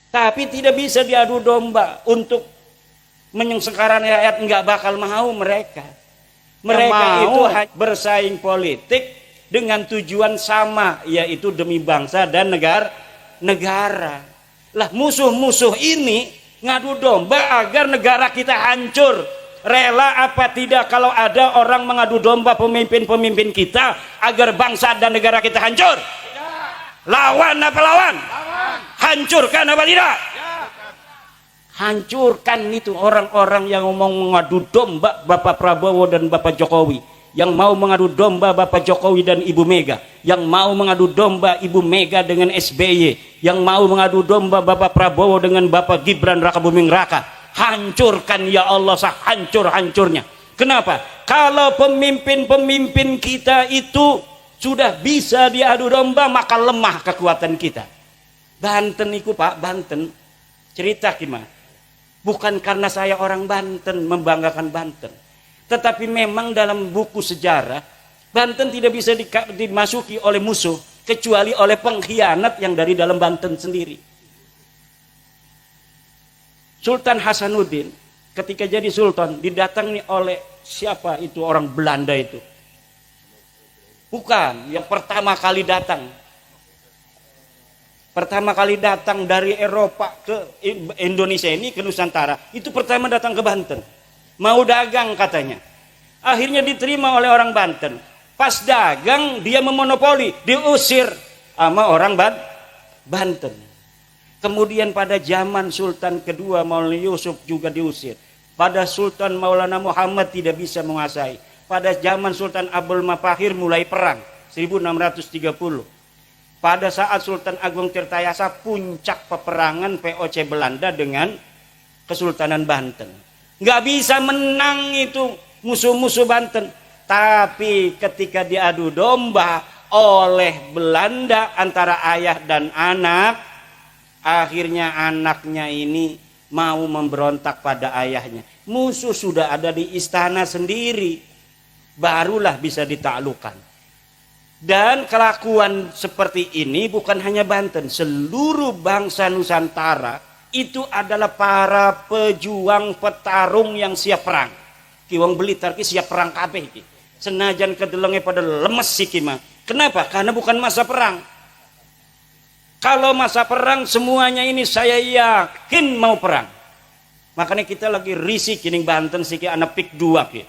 Tapi tidak bisa diadu domba untuk menyengsarakan rakyat, nggak bakal mau mereka. Mereka itu bersaing politik dengan tujuan sama, yaitu demi bangsa dan negara. Lah musuh-musuh ini ngadu domba agar negara kita hancur. Rela apa tidak kalau ada orang mengadu domba pemimpin-pemimpin kita agar bangsa dan negara kita hancur? Lawan apa lawan? Hancurkan apa tidak? Hancurkan itu orang-orang yang mau mengadu domba Bapak Prabowo dan Bapak Jokowi, yang mau mengadu domba Bapak Jokowi dan Ibu Mega, yang mau mengadu domba Ibu Mega dengan SBY, yang mau mengadu domba Bapak Prabowo dengan Bapak Gibran Raka Buming Raka. Hancurkan ya Allah, sehancur-hancurnya. Kenapa? Kalau pemimpin-pemimpin kita itu sudah bisa diadu domba, maka lemah kekuatan kita. Banten itu Pak, Banten cerita gimana? Bukan karena saya orang Banten membanggakan Banten, tetapi memang dalam buku sejarah Banten tidak bisa dimasuki oleh musuh kecuali oleh pengkhianat yang dari dalam Banten sendiri. Sultan Hasanuddin ketika jadi sultan didatangi oleh siapa itu orang Belanda itu? Bukan, yang pertama kali datang dari Eropa ke Indonesia ini, ke Nusantara, itu pertama datang ke Banten, mau dagang katanya. Akhirnya diterima oleh orang Banten. Pas dagang dia memonopoli, diusir sama orang Banten. Kemudian pada zaman Sultan kedua Maulana Yusuf juga diusir. Pada Sultan Maulana Muhammad tidak bisa menguasai. Pada zaman Sultan Abdul Mafahir mulai perang 1630. Pada saat Sultan Agung Tirtayasa puncak peperangan VOC Belanda dengan Kesultanan Banten. Nggak bisa menang itu musuh-musuh Banten. Tapi ketika diadu domba oleh Belanda antara ayah dan anak, akhirnya anaknya ini mau memberontak pada ayahnya. Musuh sudah ada di istana sendiri, barulah bisa ditaklukkan. Dan kelakuan seperti ini bukan hanya Banten, seluruh bangsa Nusantara itu adalah para pejuang petarung yang siap perang. Ki wong Blitar ki siap perang kabeh iki. Senajan kedelenge pada lemes iki mah. Kenapa? Karena bukan masa perang. Kalau masa perang semuanya ini saya yakin mau perang. Makanya kita lagi risih kining Banten siki anak pik 2 ki.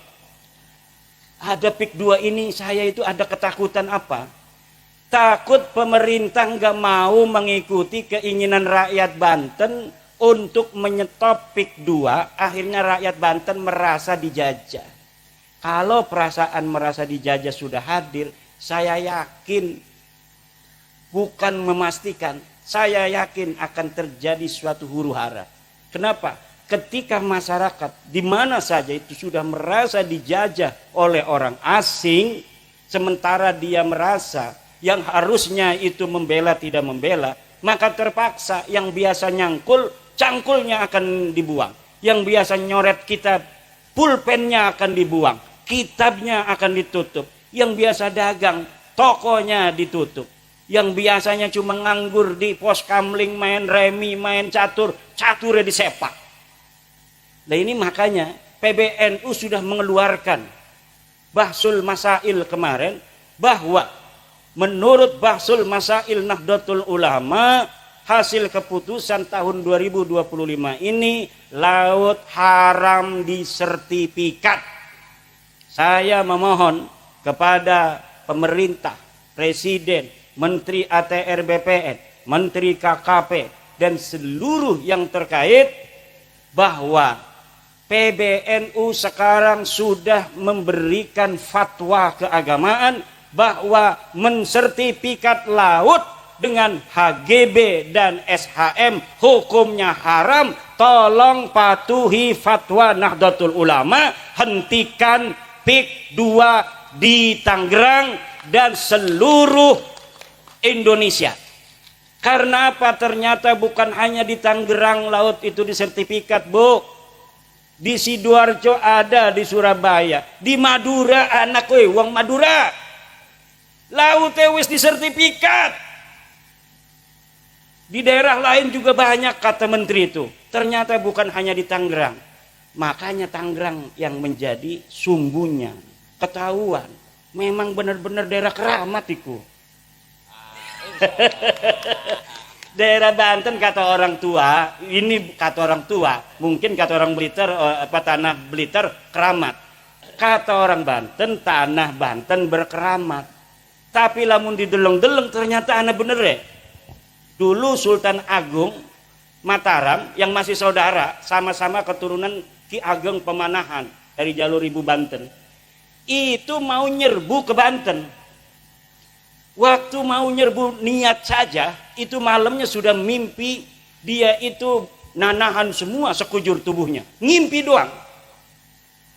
Ada PIK 2 ini saya itu ada ketakutan apa? Takut pemerintah nggak mau mengikuti keinginan rakyat Banten untuk menyetop PIK 2, akhirnya rakyat Banten merasa dijajah. Kalau perasaan merasa dijajah sudah hadir, saya yakin, bukan memastikan, saya yakin akan terjadi suatu huru hara. Kenapa? Ketika masyarakat di mana saja itu sudah merasa dijajah oleh orang asing, sementara dia merasa yang harusnya itu membela tidak membela, maka terpaksa yang biasa nyangkul, cangkulnya akan dibuang. Yang biasa nyoret kitab, pulpennya akan dibuang, kitabnya akan ditutup. Yang biasa dagang, tokonya ditutup. Yang biasanya cuma nganggur di pos kamling, main remi, main catur, caturnya disepak. Nah ini makanya PBNU sudah mengeluarkan Bahsul Masail kemarin, bahwa menurut Bahsul Masail Nahdlatul Ulama, hasil keputusan tahun 2025 ini laut haram disertifikat. Saya memohon kepada pemerintah, Presiden, Menteri ATR BPN, Menteri KKP, dan seluruh yang terkait, bahwa PBNU sekarang sudah memberikan fatwa keagamaan bahwa mensertifikat laut dengan HGB dan SHM hukumnya haram. Tolong patuhi fatwa Nahdlatul Ulama, hentikan PIK 2 di Tangerang dan seluruh Indonesia. Karena apa? Ternyata bukan hanya di Tangerang laut itu disertifikat, Bu. Di Sidoarjo ada, di Surabaya, di Madura, anak kowe wong Madura laut wis disertifikat. Di daerah lain juga banyak, kata menteri itu. Ternyata bukan hanya di Tangerang. Makanya Tangerang yang menjadi sumbunya. Ketahuan. Memang benar-benar daerah keramat itu. Daerah Banten kata orang tua, ini kata orang tua, mungkin kata orang Blitar, tanah Blitar keramat. Kata orang Banten, tanah Banten berkeramat. Tapi lamun dideleng-deleng ternyata anak bener ya. Dulu Sultan Agung Mataram yang masih saudara, sama-sama keturunan Ki Ageng Pemanahan dari jalur Ibu Banten. Itu mau nyerbu ke Banten. Waktu mau nyerbu niat saja, itu malamnya sudah mimpi dia itu nanahan semua sekujur tubuhnya. Ngimpi doang.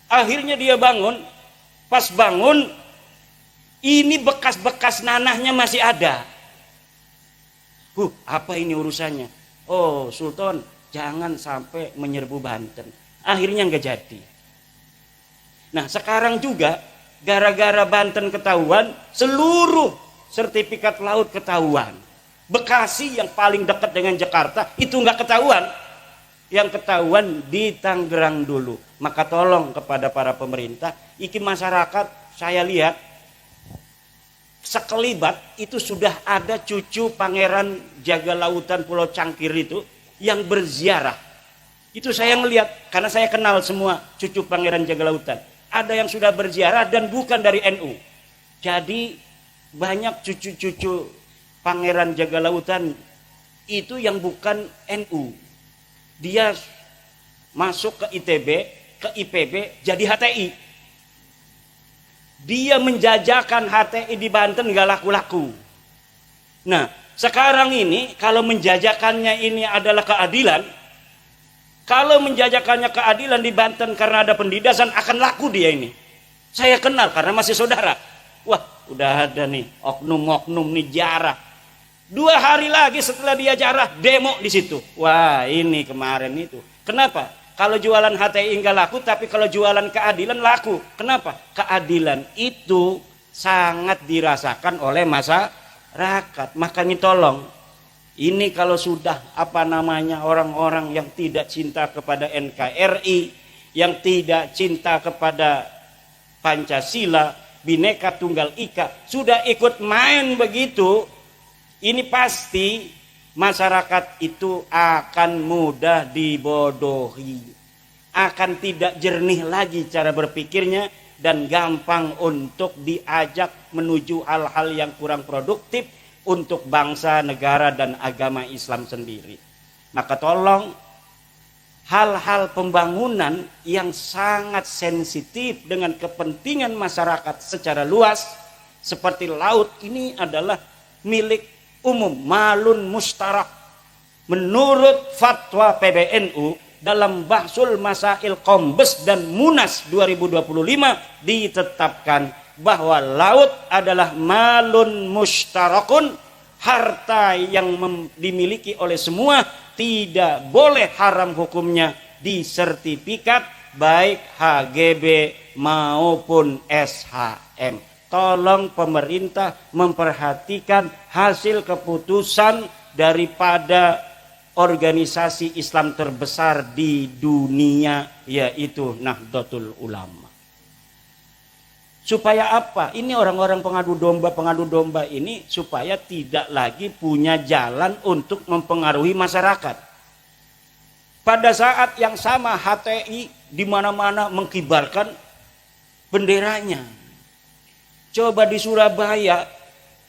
Akhirnya dia bangun, pas bangun ini bekas-bekas nanahnya masih ada. Apa ini urusannya? Oh, Sultan, jangan sampai menyerbu Banten. Akhirnya nggak jadi. Nah, sekarang juga gara-gara Banten ketahuan, seluruh sertifikat laut ketahuan. Bekasi yang paling dekat dengan Jakarta itu nggak ketahuan. Yang ketahuan di Tangerang dulu. Maka tolong kepada para pemerintah, iki masyarakat saya lihat sekelibat itu sudah ada cucu Pangeran Jaga Lautan Pulau Cangkir itu yang berziarah. Itu saya ngelihat karena saya kenal semua cucu Pangeran Jaga Lautan. Ada yang sudah berziarah dan bukan dari NU. Jadi banyak cucu-cucu Pangeran Jaga Lautan itu yang bukan NU. Dia masuk ke ITB, ke IPB jadi HTI. Dia menjajakan HTI di Banten gak laku-laku. Nah, sekarang ini kalau menjajakannya ini adalah keadilan, kalau menjajakannya keadilan di Banten karena ada pendidasan akan laku dia ini. Saya kenal karena masih saudara. Wah, udah ada nih oknum-oknum nih jarah. 2 hari lagi setelah dia jarah demo di situ. Wah, ini kemarin itu. Kenapa? Kalau jualan HTI enggak laku, tapi kalau jualan keadilan laku. Kenapa? Keadilan itu sangat dirasakan oleh masyarakat. Makanya tolong, ini kalau sudah orang-orang yang tidak cinta kepada NKRI, yang tidak cinta kepada Pancasila, Bhinneka Tunggal Ika, sudah ikut main begitu, ini pasti masyarakat itu akan mudah dibodohi, akan tidak jernih lagi cara berpikirnya dan gampang untuk diajak menuju hal-hal yang kurang produktif untuk bangsa, negara dan agama Islam sendiri. Maka tolong hal-hal pembangunan yang sangat sensitif dengan kepentingan masyarakat secara luas seperti laut ini adalah milik umum, malun mustarak. Menurut fatwa PBNU dalam Bahsul Masail Kombes dan Munas 2025 ditetapkan bahwa laut adalah malun mustarakun, harta yang dimiliki oleh semua, tidak boleh haram hukumnya di sertifikat baik HGB maupun SHM. Tolong pemerintah memperhatikan hasil keputusan daripada organisasi Islam terbesar di dunia, yaitu Nahdlatul Ulama. Supaya apa? Ini orang-orang pengadu domba ini supaya tidak lagi punya jalan untuk mempengaruhi masyarakat. Pada saat yang sama HTI di mana-mana mengkibarkan benderanya. Coba di Surabaya,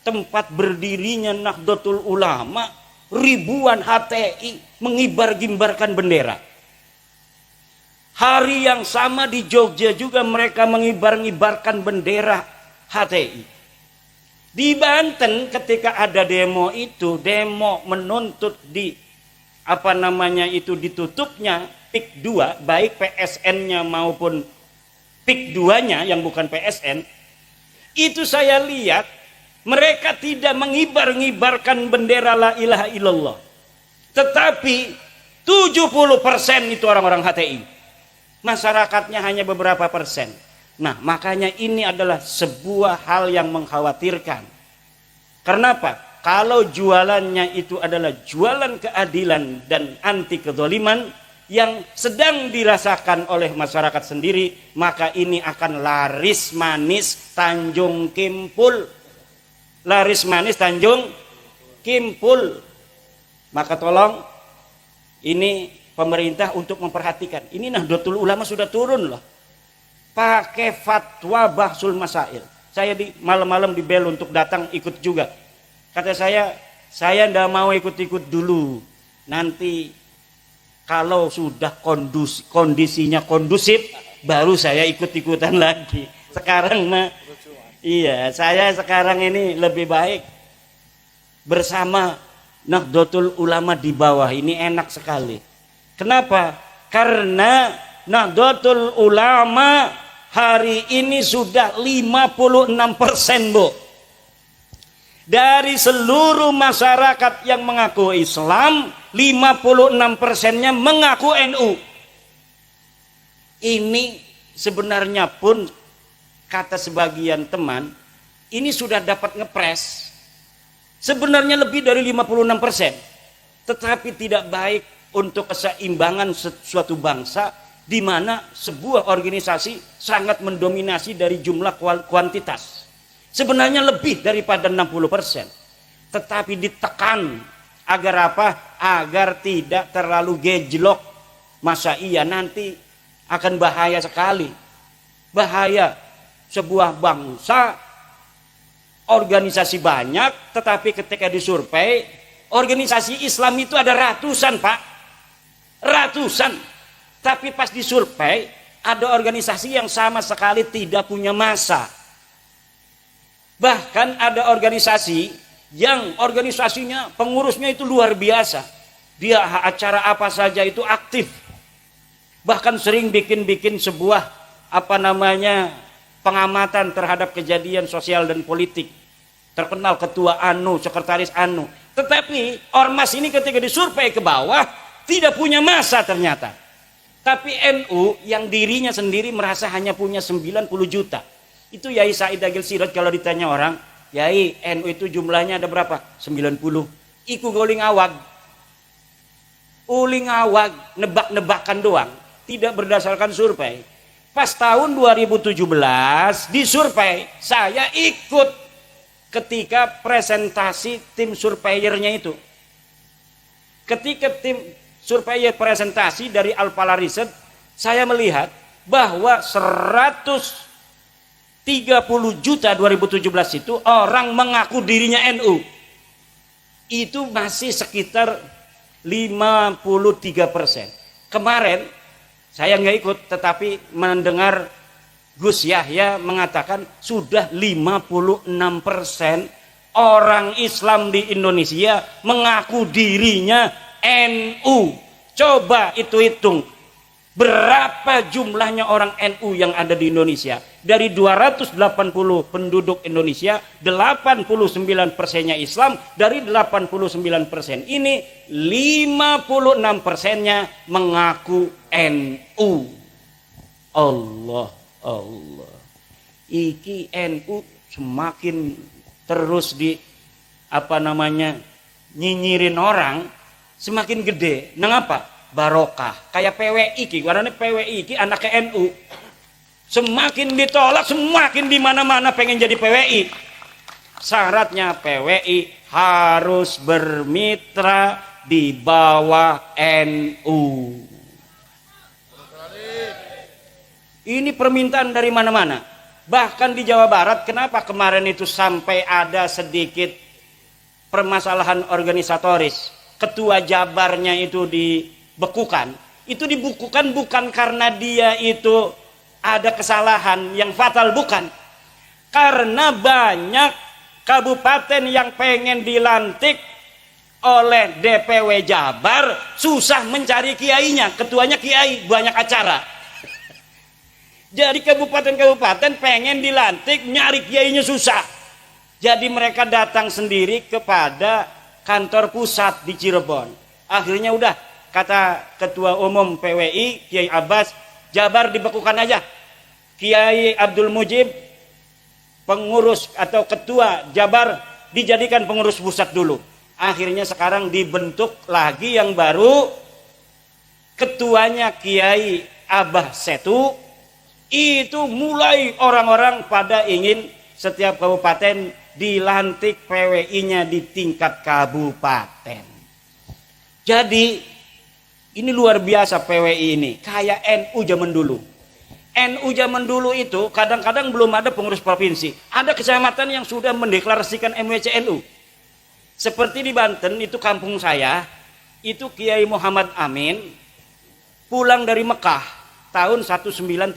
tempat berdirinya Nahdlatul Ulama, ribuan HTI mengibar-gimbarkan bendera. Hari yang sama di Jogja juga mereka mengibar-ngibarkan bendera HTI. Di Banten ketika ada demo itu, demo menuntut ditutupnya PIK 2, baik PSN-nya maupun PIK 2-nya yang bukan PSN, itu saya lihat mereka tidak mengibar-ngibarkan bendera la ilaha illallah. Tetapi 70% itu orang-orang HTI. Masyarakatnya hanya beberapa persen. Nah, makanya ini adalah sebuah hal yang mengkhawatirkan. Karena apa? kalau jualannya itu adalah jualan keadilan dan anti kezaliman yang sedang dirasakan oleh masyarakat sendiri, maka ini akan laris manis Tanjung Kimpul. Laris manis Tanjung Kimpul. Maka tolong ini pemerintah untuk memperhatikan. Ini Nahdlatul Ulama sudah turun loh. Pakai fatwa Bahsul Masail. Saya di malam-malam di bel untuk datang ikut juga. Kata saya ndak mau ikut-ikut dulu. Nanti kalau sudah kondisinya kondusif, baru saya ikut-ikutan lagi. Sekarang mah, iya, saya sekarang ini lebih baik bersama Nahdlatul Ulama di bawah. Ini enak sekali. Kenapa? Karena Nahdlatul Ulama hari ini sudah 56%, Bu. Dari seluruh masyarakat yang mengaku Islam, 56%-nya mengaku NU. Ini sebenarnya pun kata sebagian teman, ini sudah dapat ngepres. Sebenarnya lebih dari 56%. Tetapi tidak baik untuk keseimbangan suatu bangsa di mana sebuah organisasi sangat mendominasi dari jumlah kuantitas. Sebenarnya lebih daripada 60%. Tetapi ditekan agar apa? Agar tidak terlalu gejlok. Masa iya nanti akan bahaya sekali. Bahaya sebuah bangsa organisasi banyak, tetapi ketika disurvei organisasi Islam itu ada ratusan, Pak. Ratusan. Tapi pas disurvei ada organisasi yang sama sekali tidak punya massa. Bahkan ada organisasi yang organisasinya pengurusnya itu luar biasa. Dia acara apa saja itu aktif. Bahkan sering bikin sebuah pengamatan terhadap kejadian sosial dan politik. Terkenal ketua anu, sekretaris anu. Tetapi ormas ini ketika disurvei ke bawah tidak punya massa ternyata. Tapi NU yang dirinya sendiri merasa hanya punya 90 juta. Itu Yai Said Agil Siraj kalau ditanya orang, Yai NU itu jumlahnya ada berapa? 90. Iku goling awag. Uling awag, nebak-nebakan doang. Tidak berdasarkan survei. Pas tahun 2017 disurvei, saya ikut ketika presentasi tim surveyornya itu. Ketika tim surveyor presentasi dari Alpala Riset, saya melihat bahwa 130 juta 2017 itu orang mengaku dirinya NU. Itu masih sekitar 53%. Kemarin saya nggak ikut, tetapi mendengar Gus Yahya mengatakan sudah 56% orang Islam di Indonesia mengaku dirinya NU. Coba itu hitung berapa jumlahnya orang NU yang ada di Indonesia. Dari 280 penduduk Indonesia, 89%-nya Islam. Dari 89% ini 56%-nya mengaku NU. Allah. Iki NU semakin terus nyinyirin orang, semakin gede. Nang apa? Barokah. Kayak PWI ki, karena PWI ki anaknya NU. Semakin ditolak, semakin di mana-mana pengen jadi PWI. Syaratnya PWI harus bermitra di bawah NU. Ini permintaan dari mana-mana. Bahkan di Jawa Barat, kenapa kemarin itu sampai ada sedikit permasalahan organisatoris. Ketua Jabarnya itu dibekukan. Itu dibekukan bukan karena dia itu ada kesalahan yang fatal, bukan. Karena banyak kabupaten yang pengen dilantik oleh DPW Jabar susah mencari kiainya. Ketuanya kiai, banyak acara. Jadi kabupaten-kabupaten pengen dilantik, nyari kiainya susah. Jadi mereka datang sendiri kepada kantor pusat di Cirebon. Akhirnya udah, kata Ketua Umum PWI Kiai Abbas, Jabar dibekukan aja. Kiai Abdul Mujib, pengurus atau ketua Jabar, dijadikan pengurus pusat dulu. Akhirnya sekarang dibentuk lagi yang baru, ketuanya Kiai Abah Setu. Itu mulai orang-orang pada ingin setiap kabupaten dilantik PWI-nya di tingkat kabupaten. Jadi ini luar biasa PWI ini, kayak NU zaman dulu. NU zaman dulu itu kadang-kadang belum ada pengurus provinsi. Ada kecamatan yang sudah mendeklarasikan MWCNU. Seperti di Banten itu kampung saya, itu Kiai Muhammad Amin pulang dari Mekah tahun 1936.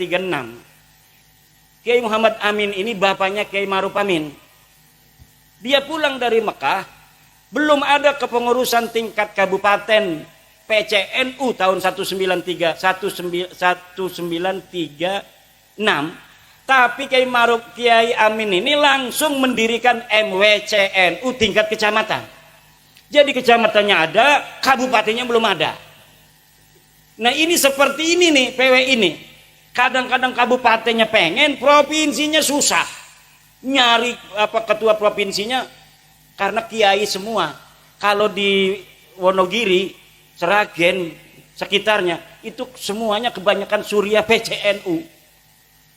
Kiai Muhammad Amin ini bapaknya Kiai Ma'ruf Amin. Dia pulang dari Mekah, belum ada kepengurusan tingkat kabupaten PCNU tahun 1936, tapi Kiai Amin ini langsung mendirikan MWCNU tingkat kecamatan. Jadi kecamatannya ada, kabupatennya belum ada. Nah ini seperti ini nih PWI ini. Kadang-kadang kabupatennya pengen, provinsinya susah. Nyari ketua provinsinya karena kiai semua. Kalau di Wonogiri, Seragen, sekitarnya itu semuanya kebanyakan Surya PCNU.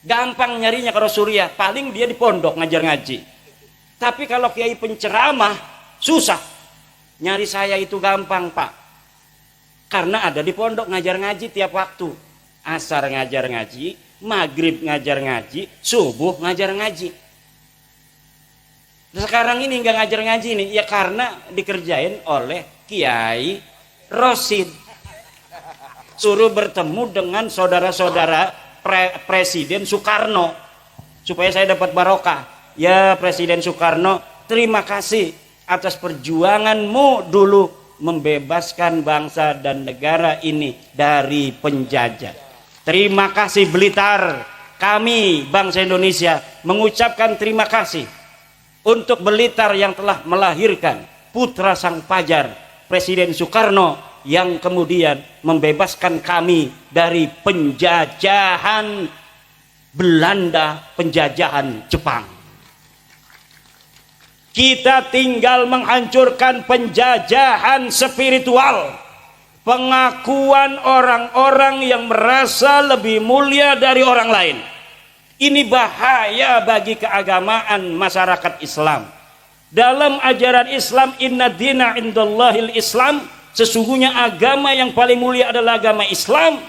Gampang nyarinya kalau Surya, paling dia di pondok ngajar ngaji. Tapi kalau kiai penceramah susah. Nyari saya itu gampang, Pak. Karena ada di pondok ngajar ngaji tiap waktu. Asar ngajar ngaji, maghrib ngajar ngaji, subuh ngajar ngaji. Sekarang ini nggak ngajar ngaji nih, ya karena dikerjain oleh Kiai Rosid. Suruh bertemu dengan saudara-saudara Presiden Soekarno supaya saya dapat barokah. Ya Presiden Soekarno, terima kasih atas perjuanganmu dulu membebaskan bangsa dan negara ini dari penjajah. Terima kasih Blitar, kami bangsa Indonesia mengucapkan terima kasih untuk Blitar yang telah melahirkan putra sang pajar Presiden Soekarno yang kemudian membebaskan kami dari penjajahan Belanda, penjajahan Jepang. Kita tinggal menghancurkan penjajahan spiritual, pengakuan orang-orang yang merasa lebih mulia dari orang lain. Ini bahaya bagi keagamaan masyarakat Islam. Dalam ajaran Islam, inna dina indallahil Islam, sesungguhnya agama yang paling mulia adalah agama Islam.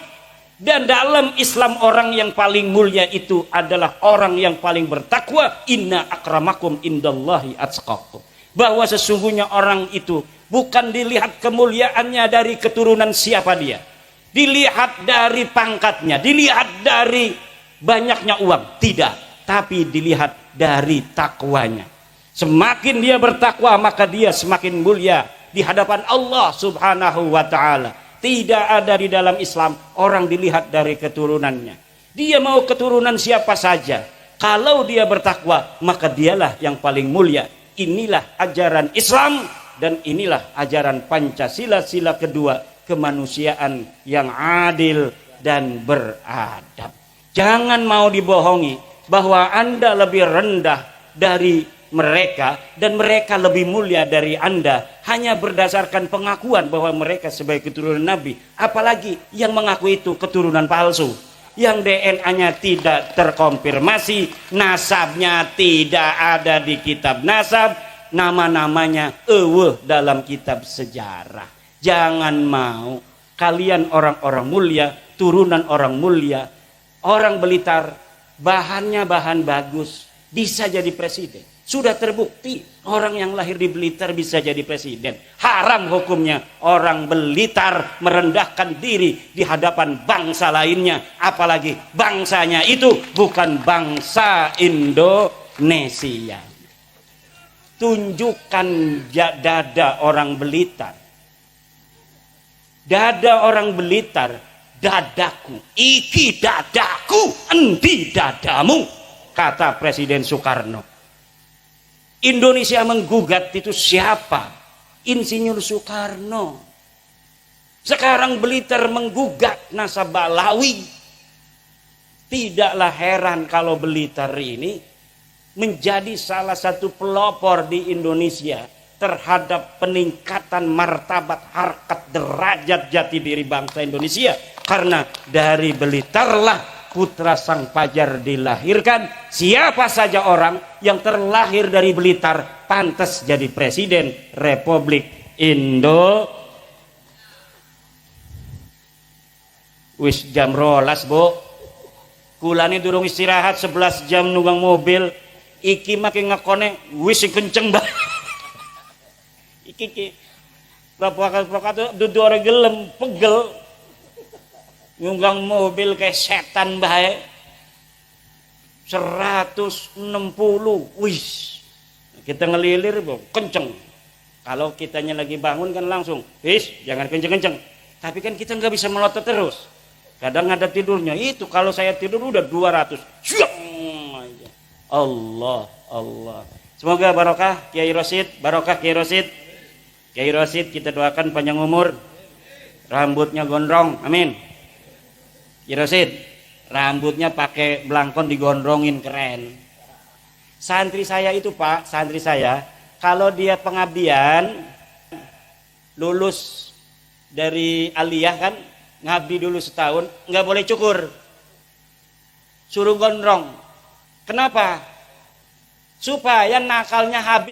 Dan dalam Islam orang yang paling mulia itu adalah orang yang paling bertakwa. Inna akramakum indallahi atqakum. Bahwa sesungguhnya orang itu bukan dilihat kemuliaannya dari keturunan siapa dia, dilihat dari pangkatnya, dilihat dari banyaknya uang, tidak, tapi dilihat dari takwanya. Semakin dia bertakwa maka dia semakin mulia di hadapan Allah Subhanahu wa ta'ala. Tidak ada di dalam Islam orang dilihat dari keturunannya. Dia mau keturunan siapa saja, kalau dia bertakwa maka dialah yang paling mulia. Inilah ajaran Islam dan inilah ajaran Pancasila, sila kedua, kemanusiaan yang adil dan beradab. Jangan mau dibohongi bahwa Anda lebih rendah dari mereka dan mereka lebih mulia dari Anda hanya berdasarkan pengakuan bahwa mereka sebagai keturunan Nabi. Apalagi yang mengaku itu keturunan palsu, yang DNA-nya tidak terkonfirmasi, nasabnya tidak ada di kitab nasab, nama-namanya dalam kitab sejarah. Jangan mau kalian orang-orang mulia, turunan orang mulia, orang Blitar, bahannya bahan bagus, bisa jadi presiden. Sudah terbukti orang yang lahir di Blitar bisa jadi presiden. Haram hukumnya orang Blitar merendahkan diri di hadapan bangsa lainnya, apalagi bangsanya itu bukan bangsa Indonesia. Tunjukkan dada orang Blitar. Dada orang Blitar, dadaku, iki dadaku, endi dadamu, kata Presiden Soekarno. Indonesia menggugat itu siapa? Insinyur Soekarno. Sekarang Blitar menggugat nasab Balawi. Tidaklah heran kalau Blitar ini menjadi salah satu pelopor di Indonesia terhadap peningkatan martabat, harkat, derajat jati diri bangsa Indonesia. Karena dari Blitarlah putra sang Fajar dilahirkan. Siapa saja orang yang terlahir dari Blitar pantas jadi presiden Republik Indo. Wis jam rolas, Bu. Kulane durung istirahat 11 jam nunggang mobil. Iki makin ngakone wis kenceng banget. Iki bapak dudu ora gelem, pegel. Nunggang mobil kayak setan bae. 160. Wis. Kita ngelilir, Bu, kenceng. Kalau kitanya lagi bangun kan langsung, "Wis, jangan kenceng-kenceng." Tapi kan kita nggak bisa melotot terus. Kadang ada tidurnya. Itu kalau saya tidur udah 200. Allah, Allah. Semoga barokah Kiai Rosid, barokah Kiai Rosid. Kiai Rosid kita doakan panjang umur. Rambutnya gondrong, amin. Kiai Rosid, rambutnya pakai belangkon digondrongin, keren. Santri saya itu, Pak, santri saya, kalau dia pengabdian lulus dari aliyah kan, ngabdi dulu setahun, nggak boleh cukur, suruh gondrong. Kenapa? Supaya nakalnya habis.